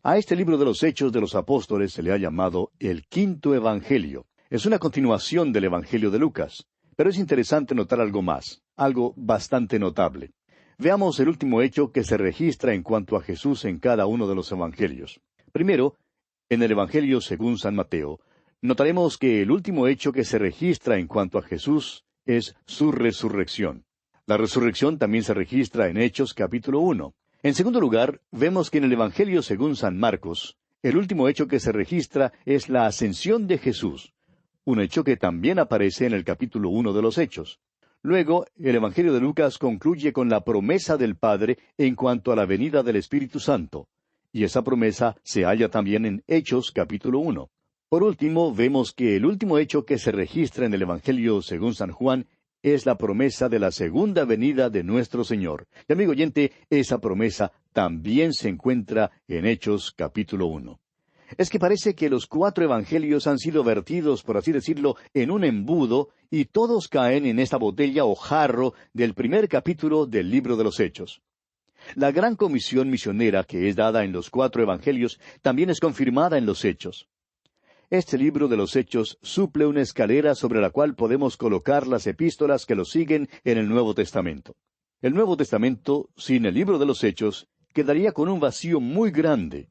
A este libro de los Hechos de los Apóstoles se le ha llamado el Quinto Evangelio. Es una continuación del Evangelio de Lucas. Pero es interesante notar algo más, algo bastante notable. Veamos el último hecho que se registra en cuanto a Jesús en cada uno de los evangelios. Primero, en el Evangelio según San Mateo, notaremos que el último hecho que se registra en cuanto a Jesús es su resurrección. La resurrección también se registra en Hechos capítulo 1. En segundo lugar, vemos que en el Evangelio según San Marcos, el último hecho que se registra es la ascensión de Jesús, un hecho que también aparece en el capítulo 1 de los Hechos. Luego, el Evangelio de Lucas concluye con la promesa del Padre en cuanto a la venida del Espíritu Santo, y esa promesa se halla también en Hechos capítulo 1. Por último, vemos que el último hecho que se registra en el Evangelio según San Juan es la promesa de la segunda venida de nuestro Señor. Y amigo oyente, esa promesa también se encuentra en Hechos capítulo 1. Es que parece que los 4 evangelios han sido vertidos, por así decirlo, en un embudo, y todos caen en esta botella o jarro del primer capítulo del libro de los Hechos. La gran comisión misionera que es dada en los 4 evangelios también es confirmada en los Hechos. Este libro de los Hechos suple una escalera sobre la cual podemos colocar las epístolas que lo siguen en el Nuevo Testamento. El Nuevo Testamento, sin el libro de los Hechos, quedaría con un vacío muy grande.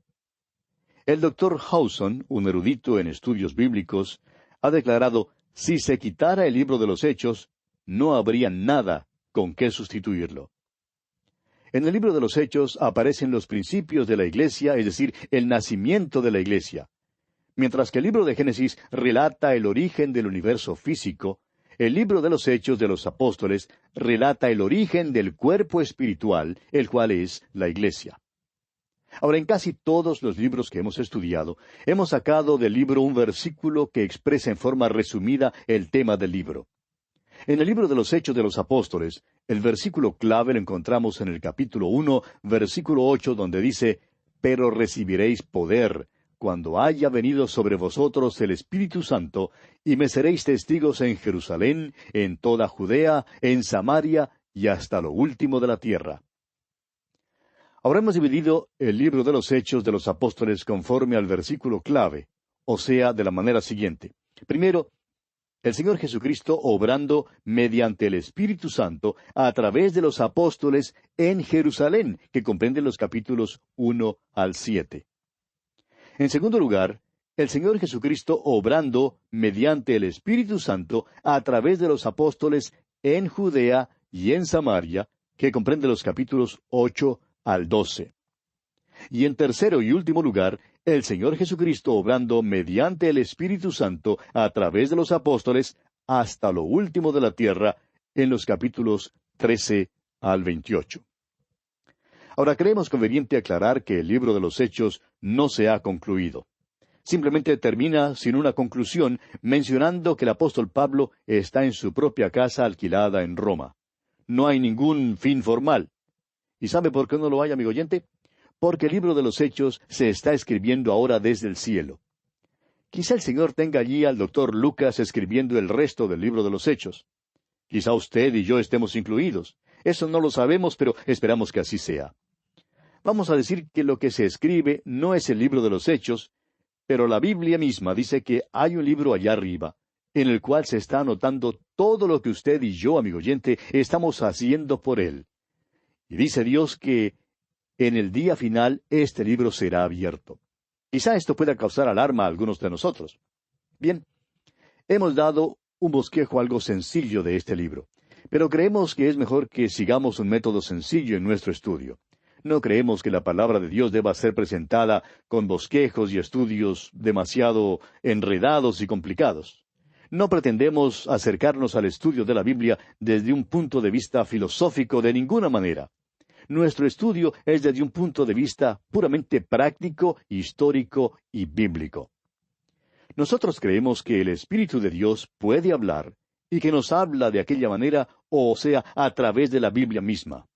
El Dr. Howson, un erudito en estudios bíblicos, ha declarado, si se quitara el libro de los Hechos, no habría nada con qué sustituirlo. En el libro de los Hechos aparecen los principios de la Iglesia, es decir, el nacimiento de la Iglesia. Mientras que el libro de Génesis relata el origen del universo físico, el libro de los Hechos de los Apóstoles relata el origen del cuerpo espiritual, el cual es la Iglesia. Ahora, en casi todos los libros que hemos estudiado, hemos sacado del libro un versículo que expresa en forma resumida el tema del libro. En el libro de los Hechos de los Apóstoles, el versículo clave lo encontramos en el capítulo 1, versículo 8, donde dice, «Pero recibiréis poder, cuando haya venido sobre vosotros el Espíritu Santo, y me seréis testigos en Jerusalén, en toda Judea, en Samaria, y hasta lo último de la tierra». Ahora hemos dividido el libro de los Hechos de los Apóstoles conforme al versículo clave, o sea, de la manera siguiente. Primero, el Señor Jesucristo obrando mediante el Espíritu Santo a través de los apóstoles en Jerusalén, que comprenden los capítulos 1 al 7. En segundo lugar, el Señor Jesucristo obrando mediante el Espíritu Santo a través de los apóstoles en Judea y en Samaria, que comprende los capítulos 8 al 12. Y en tercero y último lugar, el Señor Jesucristo obrando mediante el Espíritu Santo a través de los apóstoles hasta lo último de la tierra, en los capítulos 13 al 28. Ahora, creemos conveniente aclarar que el libro de los Hechos no se ha concluido. Simplemente termina sin una conclusión, mencionando que el apóstol Pablo está en su propia casa alquilada en Roma. No hay ningún fin formal. ¿Y sabe por qué no lo hay, amigo oyente? Porque el libro de los Hechos se está escribiendo ahora desde el cielo. Quizá el Señor tenga allí al doctor Lucas escribiendo el resto del libro de los Hechos. Quizá usted y yo estemos incluidos. Eso no lo sabemos, pero esperamos que así sea. Vamos a decir que lo que se escribe no es el libro de los Hechos, pero la Biblia misma dice que hay un libro allá arriba, en el cual se está anotando todo lo que usted y yo, amigo oyente, estamos haciendo por él. Y dice Dios que en el día final este libro será abierto. Quizá esto pueda causar alarma a algunos de nosotros. Bien, hemos dado un bosquejo algo sencillo de este libro, pero creemos que es mejor que sigamos un método sencillo en nuestro estudio. No creemos que la palabra de Dios deba ser presentada con bosquejos y estudios demasiado enredados y complicados. No pretendemos acercarnos al estudio de la Biblia desde un punto de vista filosófico de ninguna manera. Nuestro estudio es desde un punto de vista puramente práctico, histórico y bíblico. Nosotros creemos que el Espíritu de Dios puede hablar, y que nos habla de aquella manera, o sea, a través de la Biblia misma.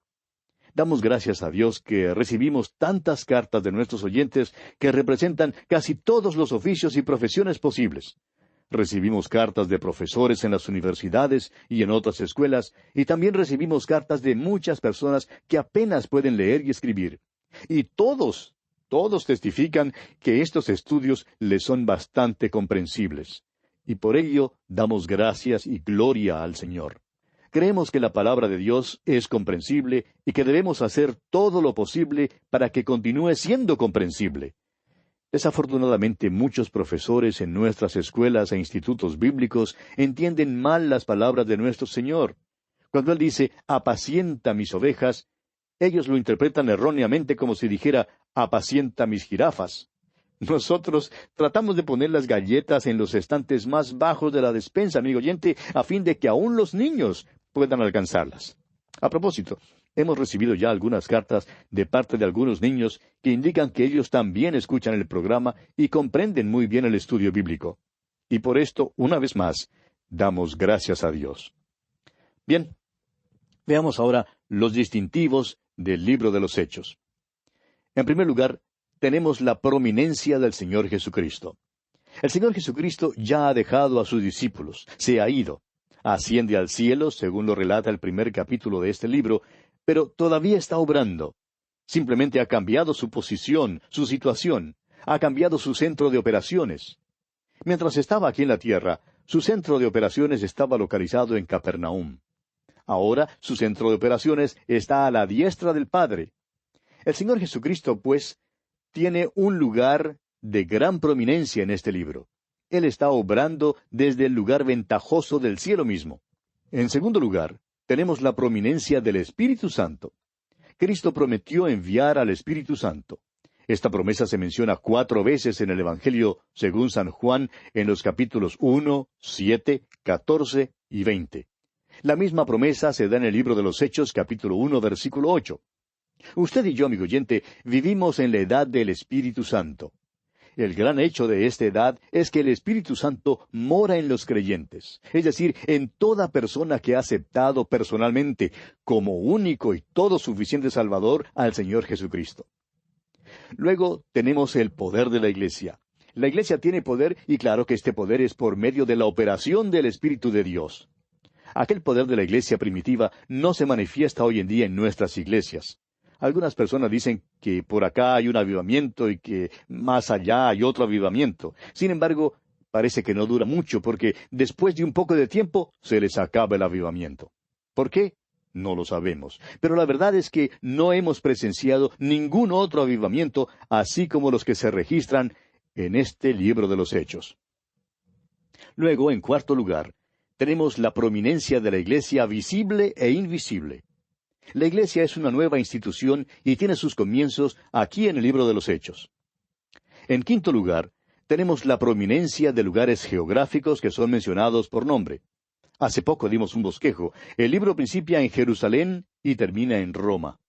Damos gracias a Dios que recibimos tantas cartas de nuestros oyentes que representan casi todos los oficios y profesiones posibles. Recibimos cartas de profesores en las universidades y en otras escuelas, y también recibimos cartas de muchas personas que apenas pueden leer y escribir. Y todos todos testifican que estos estudios les son bastante comprensibles. Y por ello damos gracias y gloria al Señor. Creemos que la palabra de Dios es comprensible y que debemos hacer todo lo posible para que continúe siendo comprensible. Desafortunadamente, muchos profesores en nuestras escuelas e institutos bíblicos entienden mal las palabras de nuestro Señor. Cuando Él dice, apacienta mis ovejas, ellos lo interpretan erróneamente como si dijera, apacienta mis jirafas. Nosotros tratamos de poner las galletas en los estantes más bajos de la despensa, amigo oyente, a fin de que aún los niños puedan alcanzarlas. A propósito, hemos recibido ya algunas cartas de parte de algunos niños que indican que ellos también escuchan el programa y comprenden muy bien el estudio bíblico. Y por esto, una vez más, damos gracias a Dios. Bien, veamos ahora los distintivos del libro de los Hechos. En primer lugar, tenemos la prominencia del Señor Jesucristo. El Señor Jesucristo ya ha dejado a sus discípulos, se ha ido. Asciende al cielo, según lo relata el primer capítulo de este libro, pero todavía está obrando. Simplemente ha cambiado su posición, su situación, ha cambiado su centro de operaciones. Mientras estaba aquí en la tierra, su centro de operaciones estaba localizado en Capernaum. Ahora su centro de operaciones está a la diestra del Padre. El Señor Jesucristo, pues, tiene un lugar de gran prominencia en este libro. Él está obrando desde el lugar ventajoso del cielo mismo. En segundo lugar, tenemos la prominencia del Espíritu Santo. Cristo prometió enviar al Espíritu Santo. Esta promesa se menciona 4 veces en el Evangelio según San Juan en los capítulos 1, 7, 14 y 20. La misma promesa se da en el libro de los Hechos, capítulo 1, versículo 8. Usted y yo, amigo oyente, vivimos en la edad del Espíritu Santo. El gran hecho de esta edad es que el Espíritu Santo mora en los creyentes, es decir, en toda persona que ha aceptado personalmente como único y todo suficiente Salvador al Señor Jesucristo. Luego tenemos el poder de la Iglesia. La Iglesia tiene poder y claro que este poder es por medio de la operación del Espíritu de Dios. Aquel poder de la Iglesia primitiva no se manifiesta hoy en día en nuestras iglesias. Algunas personas dicen que por acá hay un avivamiento y que más allá hay otro avivamiento. Sin embargo, parece que no dura mucho porque después de un poco de tiempo se les acaba el avivamiento. ¿Por qué? No lo sabemos. Pero la verdad es que no hemos presenciado ningún otro avivamiento así como los que se registran en este libro de los Hechos. Luego, en cuarto lugar, tenemos la prominencia de la Iglesia visible e invisible. La Iglesia es una nueva institución y tiene sus comienzos aquí en el libro de los Hechos. En quinto lugar, tenemos la prominencia de lugares geográficos que son mencionados por nombre. Hace poco dimos un bosquejo. El libro principia en Jerusalén y termina en Roma.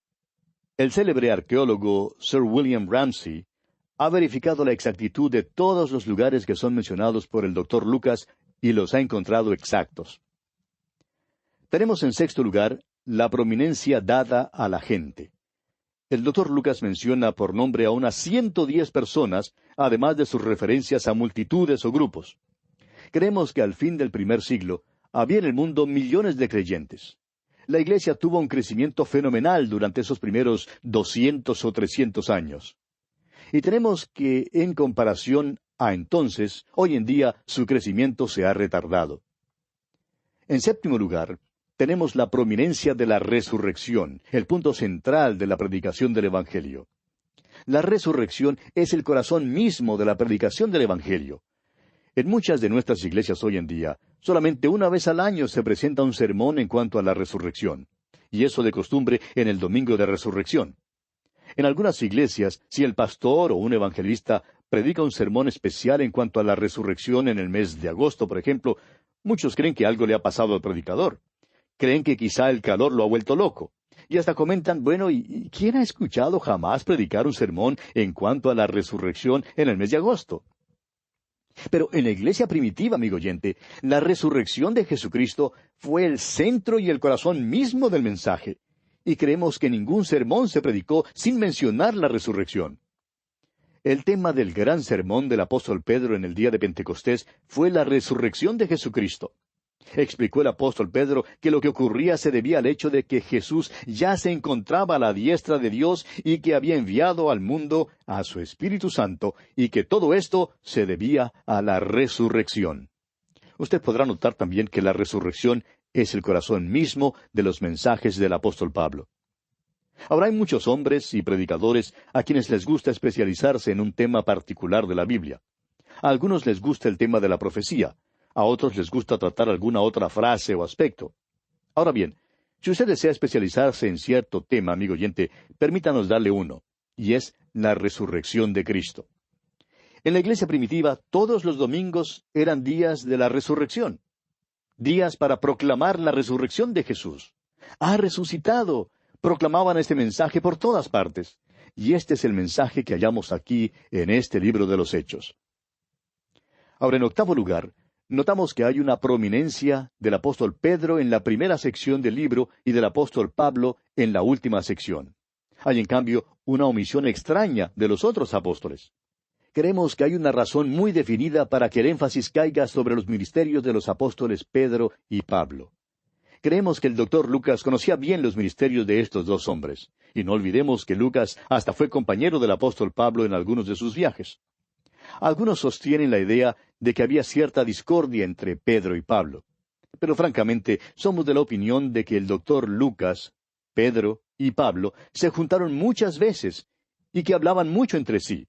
El célebre arqueólogo Sir William Ramsay ha verificado la exactitud de todos los lugares que son mencionados por el Dr. Lucas y los ha encontrado exactos. Tenemos en sexto lugar la prominencia dada a la gente. El Dr. Lucas menciona por nombre a unas 110 personas, además de sus referencias a multitudes o grupos. Creemos que al fin del primer siglo había en el mundo millones de creyentes. La Iglesia tuvo un crecimiento fenomenal durante esos primeros 200 o 300 años. Y tenemos que, en comparación a entonces, hoy en día su crecimiento se ha retardado. En séptimo lugar, tenemos la prominencia de la resurrección, el punto central de la predicación del Evangelio. La resurrección es el corazón mismo de la predicación del Evangelio. En muchas de nuestras iglesias hoy en día, solamente una vez al año se presenta un sermón en cuanto a la resurrección, y eso de costumbre en el domingo de resurrección. En algunas iglesias, si el pastor o un evangelista predica un sermón especial en cuanto a la resurrección en el mes de agosto, por ejemplo, muchos creen que algo le ha pasado al predicador. Creen que quizá el calor lo ha vuelto loco. Y hasta comentan, bueno, ¿y quién ha escuchado jamás predicar un sermón en cuanto a la resurrección en el mes de agosto? Pero en la iglesia primitiva, amigo oyente, la resurrección de Jesucristo fue el centro y el corazón mismo del mensaje. Y creemos que ningún sermón se predicó sin mencionar la resurrección. El tema del gran sermón del apóstol Pedro en el día de Pentecostés fue la resurrección de Jesucristo. Explicó el apóstol Pedro que lo que ocurría se debía al hecho de que Jesús ya se encontraba a la diestra de Dios y que había enviado al mundo a su Espíritu Santo, y que todo esto se debía a la resurrección. Usted podrá notar también que la resurrección es el corazón mismo de los mensajes del apóstol Pablo. Ahora hay muchos hombres y predicadores a quienes les gusta especializarse en un tema particular de la Biblia. A algunos les gusta el tema de la profecía, a otros les gusta tratar alguna otra frase o aspecto. Ahora bien, si usted desea especializarse en cierto tema, amigo oyente, permítanos darle uno, y es la resurrección de Cristo. En la iglesia primitiva, todos los domingos eran días de la resurrección, días para proclamar la resurrección de Jesús. ¡Ha resucitado! Proclamaban este mensaje por todas partes. Y este es el mensaje que hallamos aquí en este libro de los Hechos. Ahora, en octavo lugar, notamos que hay una prominencia del apóstol Pedro en la primera sección del libro y del apóstol Pablo en la última sección. Hay, en cambio, una omisión extraña de los otros apóstoles. Creemos que hay una razón muy definida para que el énfasis caiga sobre los ministerios de los apóstoles Pedro y Pablo. Creemos que el doctor Lucas conocía bien los ministerios de estos dos hombres, y no olvidemos que Lucas hasta fue compañero del apóstol Pablo en algunos de sus viajes. Algunos sostienen la idea de que había cierta discordia entre Pedro y Pablo, pero francamente somos de la opinión de que el doctor Lucas, Pedro y Pablo se juntaron muchas veces y que hablaban mucho entre sí.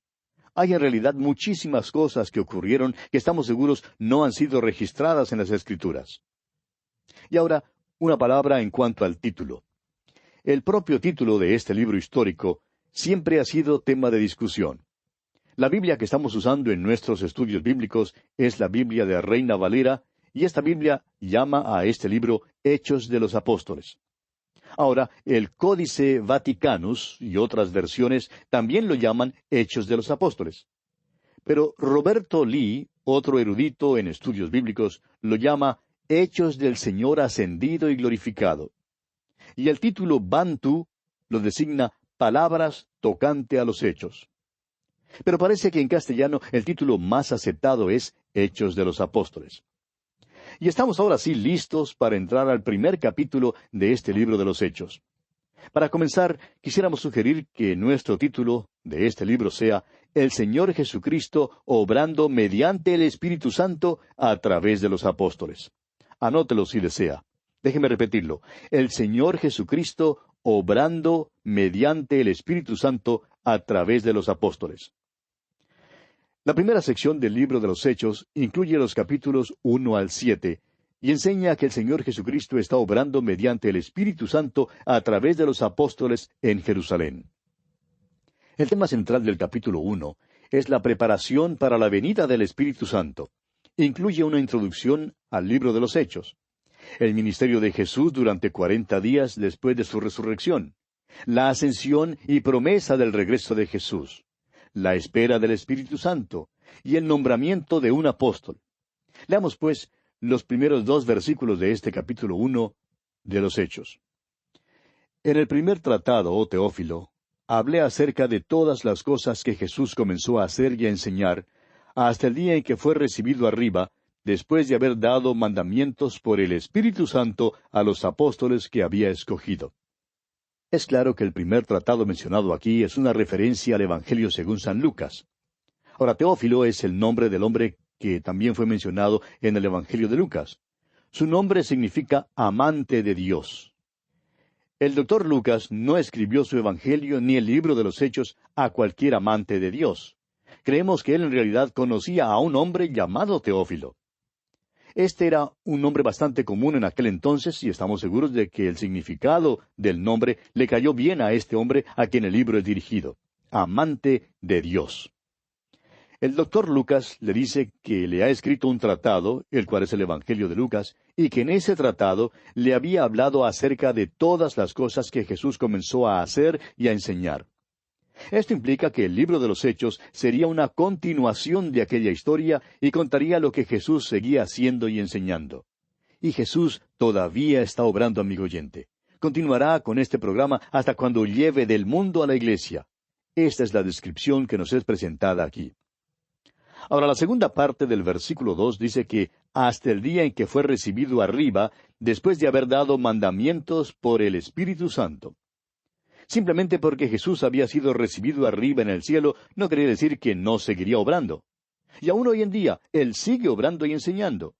Hay en realidad muchísimas cosas que ocurrieron que estamos seguros no han sido registradas en las Escrituras. Y ahora, una palabra en cuanto al título. El propio título de este libro histórico siempre ha sido tema de discusión. La Biblia que estamos usando en nuestros estudios bíblicos es la Biblia de Reina Valera, y esta Biblia llama a este libro Hechos de los Apóstoles. Ahora, el Códice Vaticanus y otras versiones también lo llaman Hechos de los Apóstoles. Pero Roberto Lee, otro erudito en estudios bíblicos, lo llama Hechos del Señor ascendido y glorificado. Y el título Bantu lo designa Palabras tocante a los Hechos. Pero parece que en castellano el título más aceptado es Hechos de los Apóstoles. Y estamos ahora sí listos para entrar al primer capítulo de este libro de los Hechos. Para comenzar, quisiéramos sugerir que nuestro título de este libro sea El Señor Jesucristo obrando mediante el Espíritu Santo a través de los apóstoles. Anótelo si desea. Déjeme repetirlo. El Señor Jesucristo obrando mediante el Espíritu Santo a través de los apóstoles. La primera sección del libro de los Hechos incluye los capítulos 1 al 7 y enseña que el Señor Jesucristo está obrando mediante el Espíritu Santo a través de los apóstoles en Jerusalén. El tema central del capítulo 1 es la preparación para la venida del Espíritu Santo. Incluye una introducción al libro de los Hechos, el ministerio de Jesús durante 40 días después de su resurrección, la ascensión y promesa del regreso de Jesús, la espera del Espíritu Santo y el nombramiento de un apóstol. Leamos, pues, los primeros 2 versículos de este capítulo 1 de los Hechos. En el primer tratado, oh Teófilo, hablé acerca de todas las cosas que Jesús comenzó a hacer y a enseñar, hasta el día en que fue recibido arriba, después de haber dado mandamientos por el Espíritu Santo a los apóstoles que había escogido. Es claro que el primer tratado mencionado aquí es una referencia al Evangelio según San Lucas. Ahora, Teófilo es el nombre del hombre que también fue mencionado en el Evangelio de Lucas. Su nombre significa amante de Dios. El doctor Lucas no escribió su Evangelio ni el libro de los Hechos a cualquier amante de Dios. Creemos que él en realidad conocía a un hombre llamado Teófilo. Este era un nombre bastante común en aquel entonces y estamos seguros de que el significado del nombre le cayó bien a este hombre a quien el libro es dirigido. Amante de Dios. El doctor Lucas le dice que le ha escrito un tratado, el cual es el Evangelio de Lucas, y que en ese tratado le había hablado acerca de todas las cosas que Jesús comenzó a hacer y a enseñar. Esto implica que el libro de los Hechos sería una continuación de aquella historia y contaría lo que Jesús seguía haciendo y enseñando. Y Jesús todavía está obrando, amigo oyente. Continuará con este programa hasta cuando lleve del mundo a la iglesia. Esta es la descripción que nos es presentada aquí. Ahora, la segunda parte del versículo 2 dice que hasta el día en que fue recibido arriba, después de haber dado mandamientos por el Espíritu Santo. Simplemente porque Jesús había sido recibido arriba en el cielo, no quería decir que no seguiría obrando. Y aún hoy en día, Él sigue obrando y enseñando.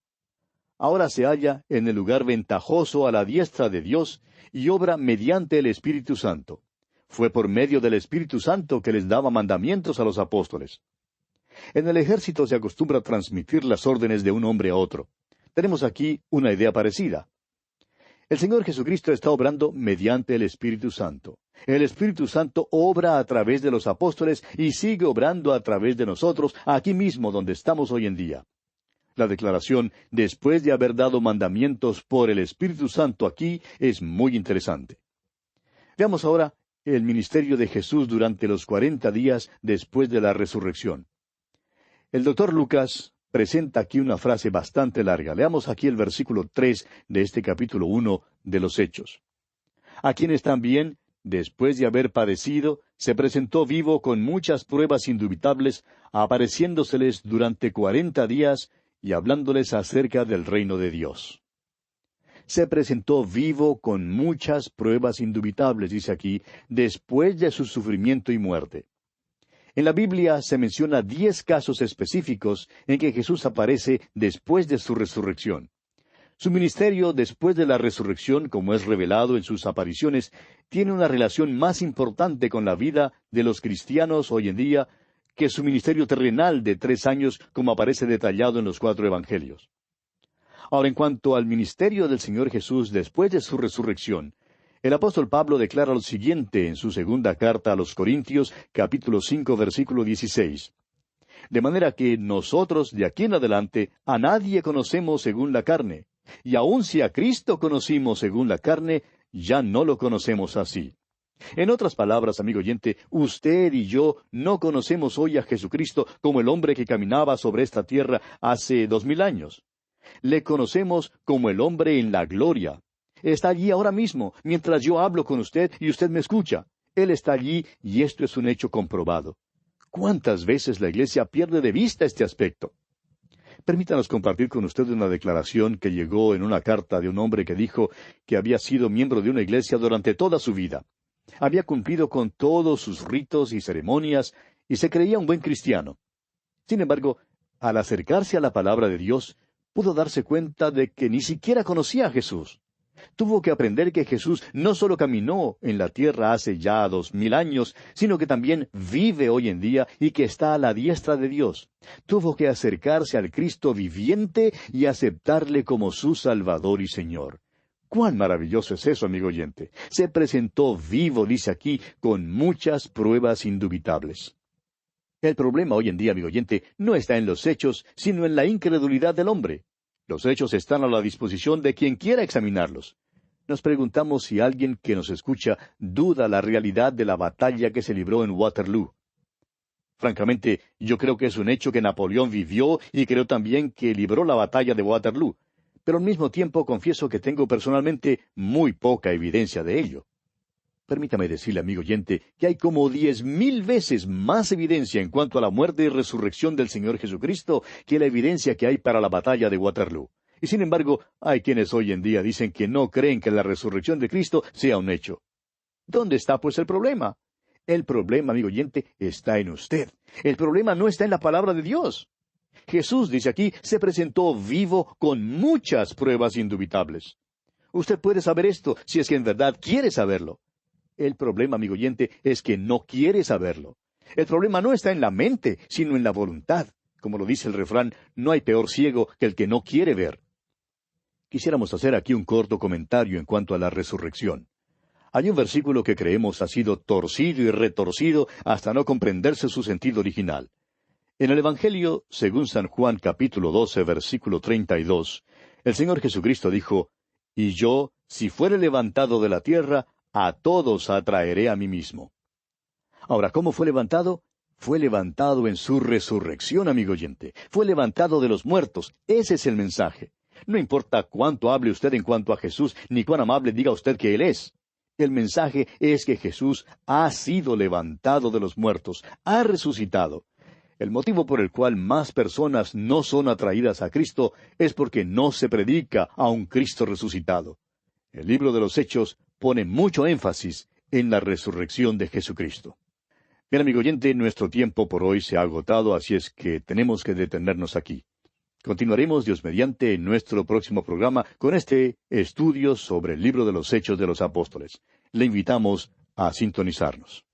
Ahora se halla en el lugar ventajoso a la diestra de Dios y obra mediante el Espíritu Santo. Fue por medio del Espíritu Santo que les daba mandamientos a los apóstoles. En el ejército se acostumbra a transmitir las órdenes de un hombre a otro. Tenemos aquí una idea parecida. El Señor Jesucristo está obrando mediante el Espíritu Santo. El Espíritu Santo obra a través de los apóstoles y sigue obrando a través de nosotros, aquí mismo donde estamos hoy en día. La declaración, después de haber dado mandamientos por el Espíritu Santo aquí, es muy interesante. Veamos ahora el ministerio de Jesús durante los 40 días después de la resurrección. El doctor Lucas presenta aquí una frase bastante larga. Leamos aquí el versículo 3 de este capítulo 1 de los Hechos. A quienes también, después de haber padecido, se presentó vivo con muchas pruebas indubitables, apareciéndoseles durante 40 días y hablándoles acerca del reino de Dios. Se presentó vivo con muchas pruebas indubitables, dice aquí, después de su sufrimiento y muerte. En la Biblia se menciona 10 casos específicos en que Jesús aparece después de su resurrección. Su ministerio después de la resurrección, como es revelado en sus apariciones, tiene una relación más importante con la vida de los cristianos hoy en día que su ministerio terrenal de 3 años, como aparece detallado en los 4 evangelios. Ahora, en cuanto al ministerio del Señor Jesús después de su resurrección, el apóstol Pablo declara lo siguiente en su segunda carta a los Corintios, capítulo 5, versículo 16. De manera que nosotros, de aquí en adelante, a nadie conocemos según la carne, y aun si a Cristo conocimos según la carne, ya no lo conocemos así. En otras palabras, amigo oyente, usted y yo no conocemos hoy a Jesucristo como el hombre que caminaba sobre esta tierra hace 2000 años. Le conocemos como el hombre en la gloria. Está allí ahora mismo, mientras yo hablo con usted y usted me escucha. Él está allí y esto es un hecho comprobado. ¿Cuántas veces la Iglesia pierde de vista este aspecto? Permítanos compartir con usted una declaración que llegó en una carta de un hombre que dijo que había sido miembro de una iglesia durante toda su vida. Había cumplido con todos sus ritos y ceremonias y se creía un buen cristiano. Sin embargo, al acercarse a la palabra de Dios, pudo darse cuenta de que ni siquiera conocía a Jesús. Tuvo que aprender que Jesús no solo caminó en la tierra hace ya 2000 años, sino que también vive hoy en día y que está a la diestra de Dios. Tuvo que acercarse al Cristo viviente y aceptarle como su Salvador y Señor. ¡Cuán maravilloso es eso, amigo oyente! Se presentó vivo, dice aquí, con muchas pruebas indubitables. El problema hoy en día, amigo oyente, no está en los hechos, sino en la incredulidad del hombre. Los hechos están a la disposición de quien quiera examinarlos. Nos preguntamos si alguien que nos escucha duda la realidad de la batalla que se libró en Waterloo. Francamente, yo creo que es un hecho que Napoleón vivió y creo también que libró la batalla de Waterloo. Pero al mismo tiempo confieso que tengo personalmente muy poca evidencia de ello. Permítame decirle, amigo oyente, que hay como 10,000 veces más evidencia en cuanto a la muerte y resurrección del Señor Jesucristo que la evidencia que hay para la batalla de Waterloo. Y sin embargo, hay quienes hoy en día dicen que no creen que la resurrección de Cristo sea un hecho. ¿Dónde está, pues, el problema? El problema, amigo oyente, está en usted. El problema no está en la palabra de Dios. Jesús, dice aquí, se presentó vivo con muchas pruebas indubitables. Usted puede saber esto si es que en verdad quiere saberlo. El problema, amigo oyente, es que no quiere saberlo. El problema no está en la mente, sino en la voluntad. Como lo dice el refrán, no hay peor ciego que el que no quiere ver. Quisiéramos hacer aquí un corto comentario en cuanto a la resurrección. Hay un versículo que creemos ha sido torcido y retorcido hasta no comprenderse su sentido original. En el Evangelio, según San Juan capítulo 12, versículo 32, el Señor Jesucristo dijo, «Y yo, si fuere levantado de la tierra, a todos atraeré a mí mismo». Ahora, ¿cómo fue levantado? Fue levantado en su resurrección, amigo oyente. Fue levantado de los muertos. Ese es el mensaje. No importa cuánto hable usted en cuanto a Jesús, ni cuán amable diga usted que Él es. El mensaje es que Jesús ha sido levantado de los muertos, ha resucitado. El motivo por el cual más personas no son atraídas a Cristo es porque no se predica a un Cristo resucitado. El libro de los Hechos pone mucho énfasis en la resurrección de Jesucristo. Bien, amigo oyente, nuestro tiempo por hoy se ha agotado, así es que tenemos que detenernos aquí. Continuaremos, Dios mediante, en nuestro próximo programa con este estudio sobre el libro de los Hechos de los Apóstoles. Le invitamos a sintonizarnos.